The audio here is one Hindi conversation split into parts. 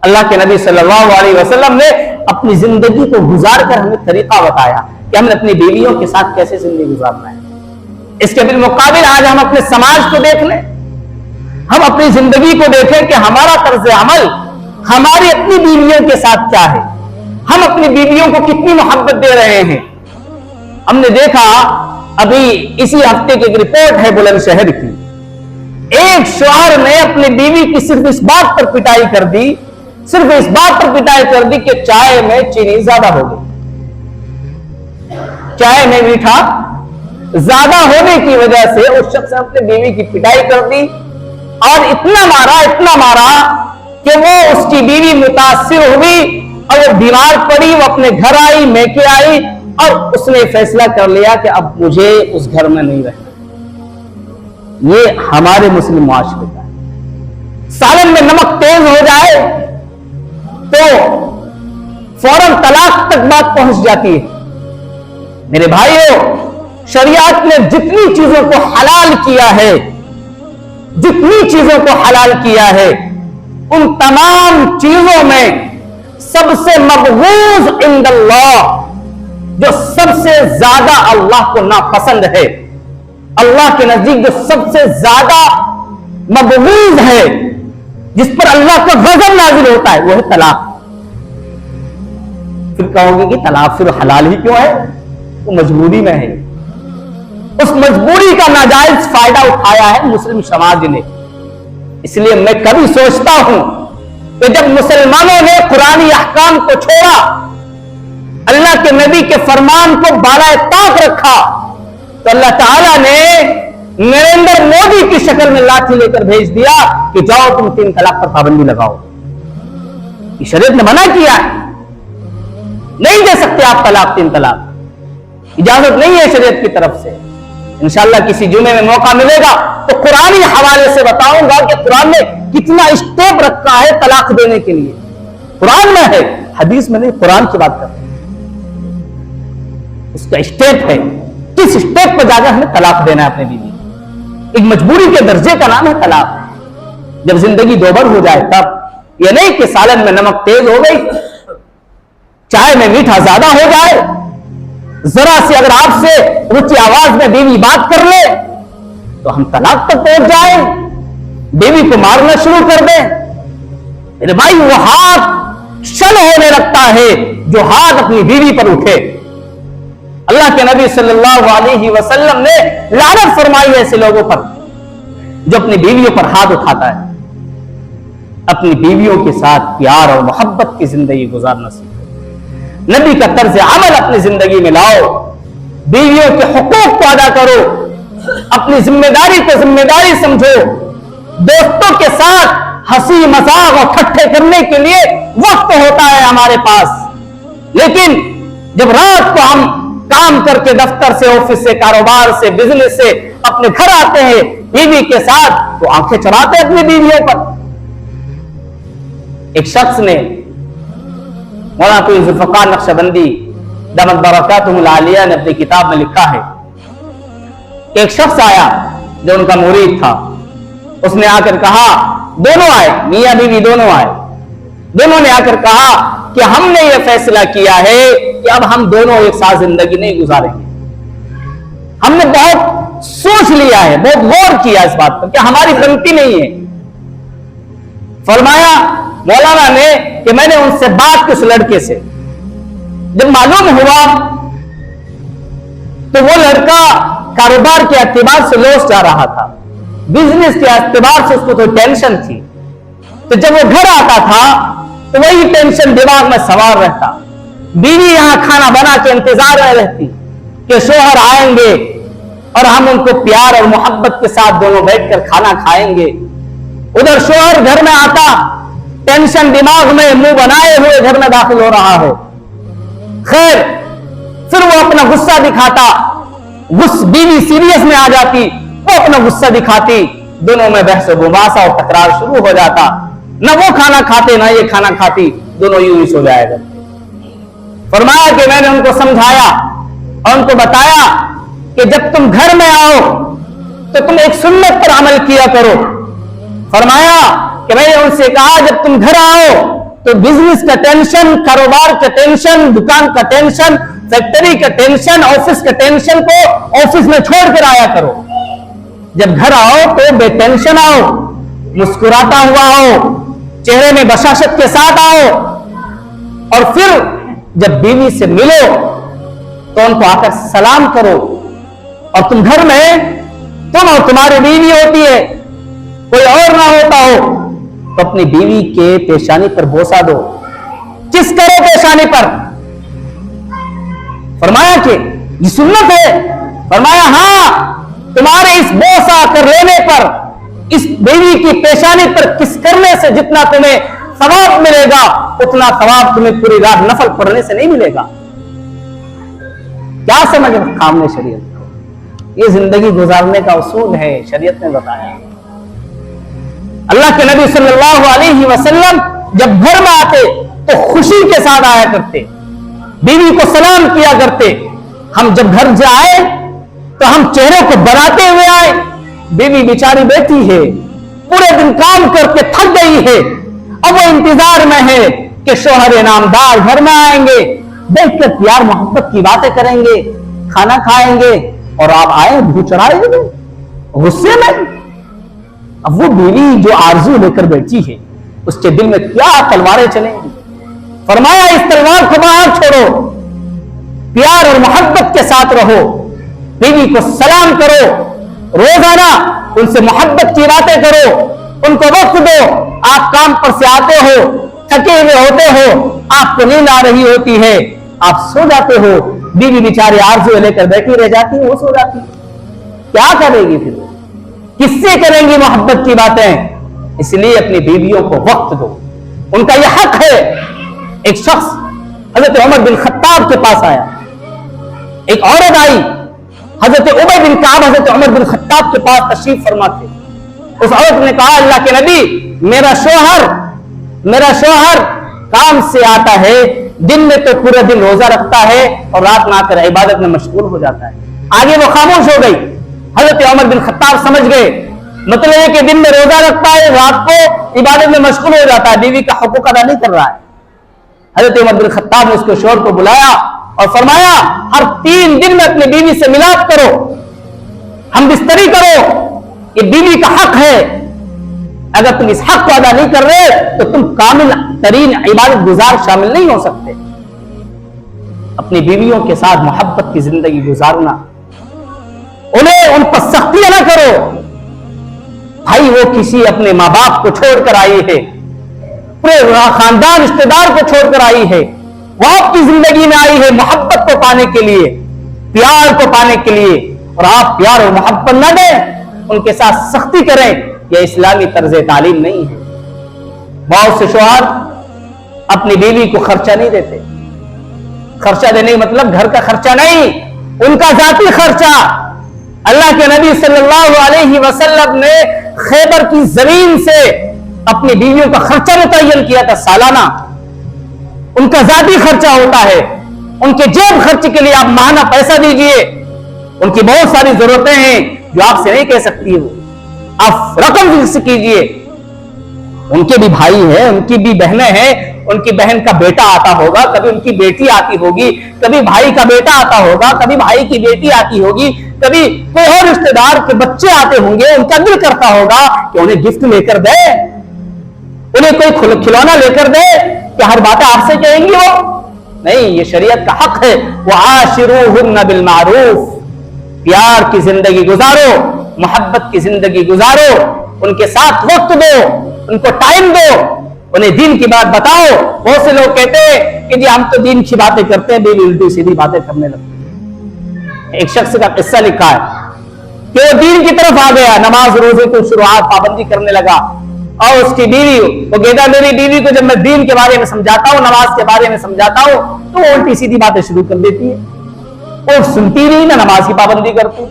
अल्लाह के नबी सल्लल्लाहु अलैहि वसल्लम ने अपनी जिंदगी को गुजार कर हमें तरीका बताया कि हमने अपनी बीवियों के साथ कैसे जिंदगी गुजारना है। इसके बिलमुकाबिल आज हम अपने समाज को देख लें, हम अपनी जिंदगी को देखें कि हमारा तर्ज अमल हमारी अपनी बीवियों के साथ क्या है, हम अपनी बीवियों को कितनी मोहब्बत दे रहे हैं। हमने देखा अभी इसी हफ्ते की एक रिपोर्ट है बुलंदशहर की, एक शौहर ने अपनी बीवी की सिर्फ इस बात पर पिटाई कर दी, सिर्फ इस बात पर पिटाई कर दी कि चाय में चीनी ज्यादा हो गई, चाय में मीठा ज्यादा होने की वजह से उस शख्स ने अपनी बीवी की पिटाई कर दी और इतना मारा कि वो उसकी बीवी मुतासिर हुई और वो बीमार पड़ी, वो अपने घर आई, मैके आई और उसने फैसला कर लिया कि अब मुझे उस घर में नहीं रहना। ये हमारे मुस्लिम मुआशरे का है। सालन में नमक तेज हो जाए तो फौरन तलाक तक बात पहुंच जाती है। मेरे भाइयों, शरीयत ने जितनी चीजों को हलाल किया है, जितनी चीजों को हलाल किया है, उन तमाम चीजों में सबसे मक़बूज़ इंदल्लाह, जो सबसे ज्यादा अल्लाह को नापसंद है, अल्लाह के नजदीक जो सबसे ज्यादा मक़बूज़ है, जिस पर अल्लाह का गज़ब नाज़िल होता है, वो है तलाक। फिर कहोगे कि तलाक फिर हलाल ही क्यों है? वो मजबूरी में है। उस मजबूरी का नाजायज फायदा उठाया है मुस्लिम समाज ने। इसलिए मैं कभी सोचता हूं कि जब मुसलमानों ने कुरानी अहकाम को छोड़ा, अल्लाह के नबी के फरमान को बालाए ताक रखा, तो अल्लाह ताला ने नरेंद्र मोदी की शक्ल में लाठी लेकर भेज दिया कि जाओ तुम 3 तलाक पर पाबंदी लगाओ। ये शरीयत ने मना किया है, नहीं दे सकते आप तलाक, 3 तलाक, इजाजत नहीं है शरीयत की तरफ से। इंशाअल्लाह किसी जुमे में मौका मिलेगा तो कुरानी हवाले से बताऊंगा कि कुरान ने कितना स्टेप रखा है तलाक देने के लिए। कुरान में है, हदीस में नहीं, कुरान की बात करते हैं। उसका स्टेप है, किस स्टेप पर जाकर हमें तलाक देना है अपने बीवी। एक मजबूरी के दर्जे का नाम है तलाक। जब जिंदगी दोबर हो जाए तब, यह नहीं कि सालन में नमक तेज हो गई, चाय में मीठा ज्यादा हो जाए, जरा सी अगर आपसे ऊंची आवाज में बीवी बात कर ले तो हम तलाक तक पहुंच जाए, बीवी को मारना शुरू कर दें। मेरे भाई, वो हाथ शल होने लगता है जो हाथ अपनी बीवी पर उठे। अल्लाह के नबी सल्लल्लाहु अलैहि वसल्लम ने लानत फरमाई ऐसे लोगों पर जो अपनी बीवियों पर हाथ उठाता है। अपनी बीवियों के साथ प्यार और मोहब्बत की जिंदगी गुजारना सीखो। नबी का तर्ज अमल अपनी जिंदगी में लाओ, बीवियों के हुकूक को अदा करो, अपनी जिम्मेदारी को जिम्मेदारी समझो। दोस्तों के साथ हंसी मजाक और ठट्ठे करने के लिए वक्त होता है हमारे पास, लेकिन जब रात को हम काम करके दफ्तर से, ऑफिस से, कारोबार से, बिजनेस से अपने घर आते हैं बीवी के साथ, तो आंखें चढ़ाते हैं अपनी बीवियों पर। एक शख्स ने, मौलाना कोई जुल्फ़िकार नक्शबंदी दामत बरकातुहुल आलिया ने अपनी किताब में लिखा है कि एक शख्स आया जो उनका मुरीद था। उसने आकर कहा, दोनों आए, मियां बीवी दोनों आए, दोनों ने आकर कहा कि हमने यह फैसला किया है कि अब हम दोनों एक साथ जिंदगी नहीं गुजारेंगे। हमने बहुत सोच लिया है, बहुत गौर किया इस बात पर कि हमारी बनती नहीं है। फरमाया मौलाना ने कि मैंने उनसे बात की, उस लड़के से जब मालूम हुआ तो वो लड़का कारोबार के एतबार से लॉस जा रहा था, बिजनेस के एतबार से उसको तो टेंशन थी। तो जब वो घर आता था तो वही टेंशन दिमाग में सवार रहता। बीवी यहां खाना बना के इंतजार में रहती कि शोहर आएंगे और हम उनको प्यार और मोहब्बत के साथ दोनों बैठकर खाना खाएंगे। उधर शोहर घर में आता, टेंशन दिमाग में, मुंह बनाए हुए घर में दाखिल हो रहा है। खैर, फिर वो अपना गुस्सा दिखाता, बीवी सीरियस में आ जाती, वो अपना गुस्सा दिखाती, दोनों में बहस मुबासा और तकरार शुरू हो जाता। न वो खाना खाते ना ये खाना खाती, दोनों यूं ही सो जाएगा। फरमाया कि मैंने उनको समझाया और उनको बताया कि जब तुम घर में आओ तो तुम एक सुन्नत पर अमल किया करो। फरमाया कि मैंने उनसे कहा जब तुम घर आओ तो बिजनेस का टेंशन, कारोबार का टेंशन, दुकान का टेंशन, फैक्ट्री का टेंशन, ऑफिस का टेंशन को ऑफिस में छोड़ कर आया करो। जब घर आओ तो बेटेंशन आओ, मुस्कुराता हुआ आओ, चेहरे में बशाशत के साथ आओ। और फिर जब बीवी से मिलो तो उनको आकर सलाम करो। और तुम घर में तुम और तुम्हारी बीवी होती है, कोई और ना होता हो, तो अपनी बीवी के पेशानी पर बोसा दो, किस करो पेशानी पर। फरमाया कि ये सुन्नत है। फरमाया हाँ, तुम्हारे इस बोसा कर लेने पर, इस बीवी की पेशानी पर किस करने से जितना तुम्हें सवाब मिलेगा, उतना सवाब तुम्हें पूरी रात नफल पढ़ने से नहीं मिलेगा। क्या समझ रखा हमने शरीयत को? ये जिंदगी गुजारने का उसूल है, शरीयत ने बताया। अल्लाह के नबी सल्लल्लाहु अलैहि वसल्लम जब घर में आते तो खुशी के साथ आया करते, बीवी को सलाम किया करते। हम जब घर जाए तो हम चेहरे को बनाते हुए आए। बीवी बेचारी बैठी है, पूरे दिन काम करके थक गई है, अब वो इंतजार में है कि शोहर इनामदार घर में आएंगे, देखकर प्यार मोहब्बत की बातें करेंगे, खाना खाएंगे, और आप आए भूख चढ़ाए गुस्से में। अब वो बीवी जो आरजू लेकर बैठी है, उसके दिल में क्या तलवारें चलेंगी। फरमाया इस तलवार को बाहर छोड़ो, प्यार और मोहब्बत के साथ रहो, बीवी को सलाम करो, रोजाना उनसे मोहब्बत की बातें करो, उनको वक्त दो। आप काम पर से आते हो, थके हुए होते हो, आपको नींद आ रही होती है, आप सो जाते हो, बीवी बेचारी आरज़ू लेकर बैठी रह जाती है, वो सो जाती है। क्या करेगी फिर? किससे करेंगी मोहब्बत की बातें? इसलिए अपनी बीवियों को वक्त दो, उनका यह हक है। एक शख्स हजरत उमर बिन खत्ताब के पास आया, एक औरत आई, हजरत उमर बिन काब हजरत उमर बिन खत्ताब के पास तशरीफ फरमा थे। उस औरत ने कहा, अल्लाह के नबी, मेरा शोहर काम से आता है, दिन में तो पूरा दिन रोजा रखता है और रात में आकर इबादत में मशगूल हो जाता है। आगे वो खामोश हो गई। हजरत उमर बिन खत्ताब समझ गए, मतलब है कि दिन में रोजा रखता है, रात को इबादत में मशगूल हो जाता है, बीवी का हुकूक अदा नहीं कर रहा है। हजरत उमर बिन खत्ताब ने उसके शोहर को बुलाया और फरमाया, हर 3 दिन में अपनी बीवी से मिलाप करो, हम बिस्तरी करो, ये बीवी का हक है। अगर तुम इस हक को अदा नहीं कर रहे तो तुम कामिल तरीन इबादत गुजार शामिल नहीं हो सकते। अपनी बीवियों के साथ मोहब्बत की जिंदगी गुजारना, उन्हें उन पर सख्तियां ना करो। भाई वो किसी अपने माँ बाप को छोड़कर आई है, पूरे खानदान रिश्तेदार को छोड़कर आई है, वो आपकी जिंदगी में आई है मोहब्बत को पाने के लिए, प्यार को पाने के लिए, और आप प्यार और मोहब्बत न दें, उनके साथ सख्ती करें, यह इस्लामी तर्ज तालीम नहीं है। बहुत से शौहर अपनी बीवी को खर्चा नहीं देते। खर्चा देने का मतलब घर का खर्चा नहीं, उनका जाती खर्चा। अल्लाह के नबी सल्लल्लाहु अलैहि वसल्लम ने खैबर की जमीन से अपनी बीवियों का खर्चा मुतय्यन किया था सालाना। उनका जाती खर्चा होता है, उनके जेब खर्च के लिए आप माहाना पैसा दीजिए। उनकी बहुत सारी जरूरतें हैं जो आपसे नहीं कह सकती हो, आप रकम फिक्स कीजिए। उनके भी भाई हैं, उनकी भी बहनें हैं, उनकी बहन का बेटा आता होगा, कभी उनकी बेटी आती होगी, कभी भाई का बेटा आता होगा, कभी भाई की बेटी आती होगी, कभी कोई और रिश्तेदार के बच्चे आते होंगे। उनका दिल करता होगा कि उन्हें गिफ्ट लेकर दे, उन्हें कोई खिलौना लेकर दे, कि हर बात आपसे कहेंगी वो नहीं। ये शरीयत का हक है, वो आशिरूहुन्ना बिल मारूफ, प्यार की जिंदगी गुजारो, मोहब्बत की जिंदगी गुजारो, उनके साथ वक्त दो, उनको टाइम दो, उन्हें दीन की बात बताओ। बहुत से लोग कहते हैं कि जी हम तो दीन की बातें करते हैं, बीवी उल्टी सीधी बातें करने लगती है। एक शख्स का किस्सा लिखा है कि वो दीन की तरफ आ गया, नमाज रोजे को शुरुआत पाबंदी करने लगा, और उसकी बीवी, वो कहता मेरी बीवी को जब मैं दीन के बारे में समझाता हूँ, नमाज के बारे में समझाता हूँ, तो वो उल्टी सीधी बातें शुरू कर देती है, वो सुनती नहीं, ना नमाज की पाबंदी करती।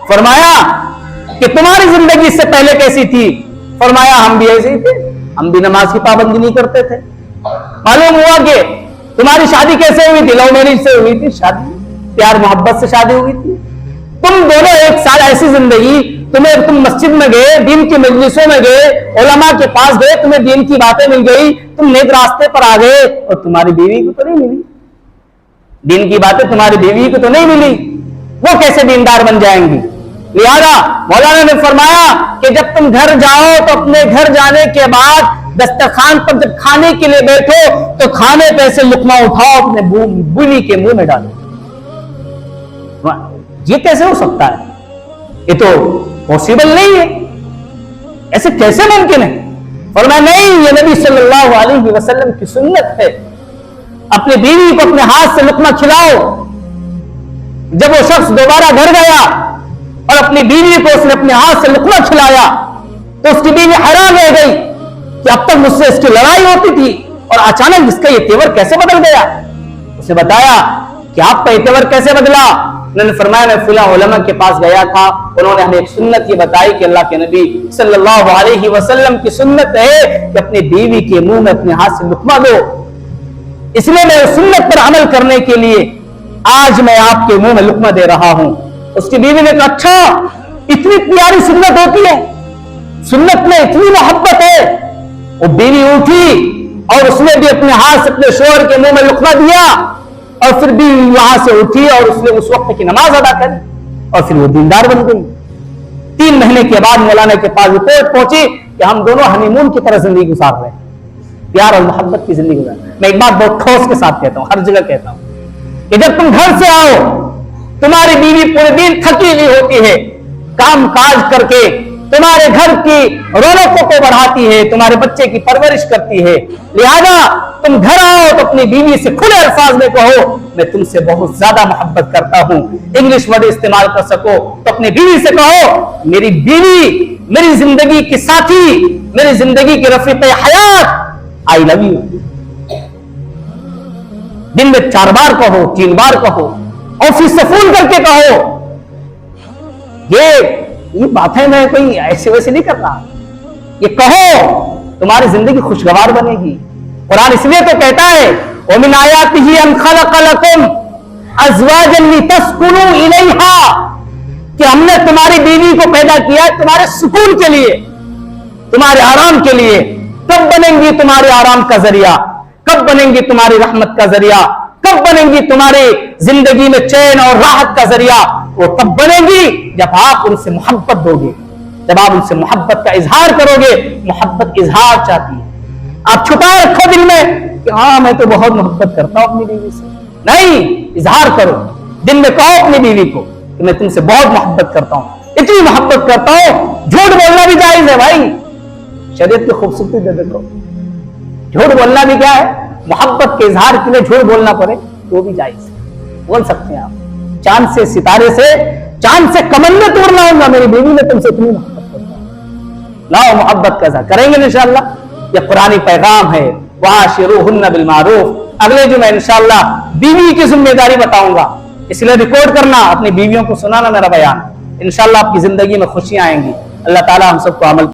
फरमाया कि तुम्हारी जिंदगी इससे पहले कैसी थी? फरमाया हम भी ऐसे ही थे, हम भी नमाज की पाबंदी नहीं करते थे। मालूम हुआ कि तुम्हारी शादी कैसे हुई थी? लव मैरिज से हुई थी शादी, प्यार मोहब्बत से शादी हुई थी। तुम दोनों एक साल ऐसी जिंदगी तुम मस्जिद में गए, दीन की मजलिसों में गए, उलमा के पास गए, तुम्हें दीन की बातें मिल गई, तुम नेक रास्ते पर आ गए, और तुम्हारी बीवी को तो नहीं मिली। दीन की बातें तुम्हारी बीवी को तो नहीं मिली, वो कैसे दीनदार बन जाएंगी? लिहाजा मौलाना ने फरमाया कि जब तुम घर जाओ तो अपने घर जाने के बाद दस्तरखान पर जब खाने के लिए बैठो तो खाने पे से लुकमा उठाओ, अपने बीवी के मुंह में डालो। ये कैसे हो सकता है? ये तो पॉसिबल नहीं है, ऐसे कैसे मुमकिन है? फरमाया नहीं, ये नबी सल्लल्लाहु अलैहि वसल्लम की सुन्नत है। अपनी बीवी को अपने हाथ से लुकमा खिलाओ। जब वो शख्स दोबारा घर गया और अपनी बीवी को उसने अपने हाथ से लुकमा खिलाया तो उसकी बीवी हैरान रह गई कि अब तक मुझसे इसकी लड़ाई होती थी और अचानक इसका ये तेवर कैसे बदल गया। उसे बताया कि आपका ये तेवर कैसे बदला? उन्होंने फरमाया मैं फुला उलमा के पास गया था, उन्होंने हमें एक सुन्नत ये बताई कि अल्लाह के नबी सल्लल्लाहु अलैहि वसल्लम की सुन्नत है कि अपनी बीवी के मुंह में अपने हाथ से लुकमा दो। इसलिए मैं उस सुन्नत पर अमल करने के लिए आज मैं आपके मुंह में लुकमा दे रहा हूं। उसकी बीवी ने कहा अच्छा, इतनी प्यारी सुन्नत होती है, सुन्नत में इतनी मोहब्बत है। वो बीवी उठी और उसने भी अपने हाथ से अपने शोहर के मुंह में लुकमा दिया और फिर भी वहां से उठी और उसने उस वक्त की नमाज अदा करी और फिर वो दीनदार बन गई। 3 महीने के बाद मौलाना के पास रिपोर्ट पहुंची कि हम दोनों हनीमून की तरह जिंदगी गुजार रहे हैं, प्यार और मोहब्बत की जिंदगी गुजार। मैं एक बात बहुत ठोस के साथ कहता हूं, हर जगह कहता हूं कि जब तुम घर से आओ, तुम्हारी बीवी पूरे दिन थकी हुई होती है, काम काज करके तुम्हारे घर की रौनकों को बढ़ाती है, तुम्हारे बच्चे की परवरिश करती है। लिहाजा तुम घर आओ तो अपनी बीवी से खुले अल्फाज में कहो मैं तुमसे बहुत ज्यादा मोहब्बत करता हूं। इंग्लिश वर्ड इस्तेमाल कर सको तो अपनी बीवी से कहो मेरी बीवी मेरी जिंदगी की साथी, मेरी जिंदगी की रफीक हयात, आई लव यू। दिन में 4 बार कहो, 3 बार कहो, ऑफिस से फोन करके कहो। ये बातें मैं कोई ऐसे वैसे नहीं कर रहा, ये कहो, तुम्हारी जिंदगी खुशगवार बनेगी। कुरान इसलिए तो कहता है वमिन आयातिही अन खलक़ लकुम अज़वाजन लितस्कुनू इलैहा, कि हमने तुम्हारी बीवी को पैदा किया है तुम्हारे सुकून के लिए, तुम्हारे आराम के लिए। कब बनेंगी तुम्हारे आराम का जरिया? कब बनेंगी तुम्हारी रहमत का जरिया? कब बनेंगी तुम्हारी जिंदगी में चैन और राहत का जरिया? वो तब बनेगी जब आप उनसे मोहब्बत दोगे, जब आप उनसे मोहब्बत का इजहार करोगे। मोहब्बत इजहार चाहती है, आप छुपाए रखो दिल में कि हाँ मैं तो बहुत मोहब्बत करता हूं अपनी बीवी से। नहीं, इजहार करो, दिन में कहो अपनी बीवी को कि मैं तुमसे बहुत मोहब्बत करता हूं, इतनी मोहब्बत करता हूं। झूठ बोलना भी जायज है भाई, शरीयत की खूबसूरती दे देखो। झूठ बोलना भी क्या है, मोहब्बत के इजहार के लिए झूठ बोलना पड़े वो भी जायज है, बोल सकते हैं आप। चांद से सितारे से, चांद से कमंडे तोड़ना होगा मेरी बीवी ने तुमसे इतनी मोहब्बत करता हूं। लाओ मोहब्बत का इजहार करेंगे इंशाअल्लाह। ये कुरानी पैगाम है, वाशिरूहुन्ना बिल मारूफ। अगले जुमे इंशाअल्लाह बीवी की जिम्मेदारी बताऊंगा, इसलिए रिकॉर्ड करना, अपनी बीवियों को सुनाना मेरा बयान। इंशाअल्लाह आपकी जिंदगी में खुशियां आएंगी। अल्लाह ताला हम सबको अमल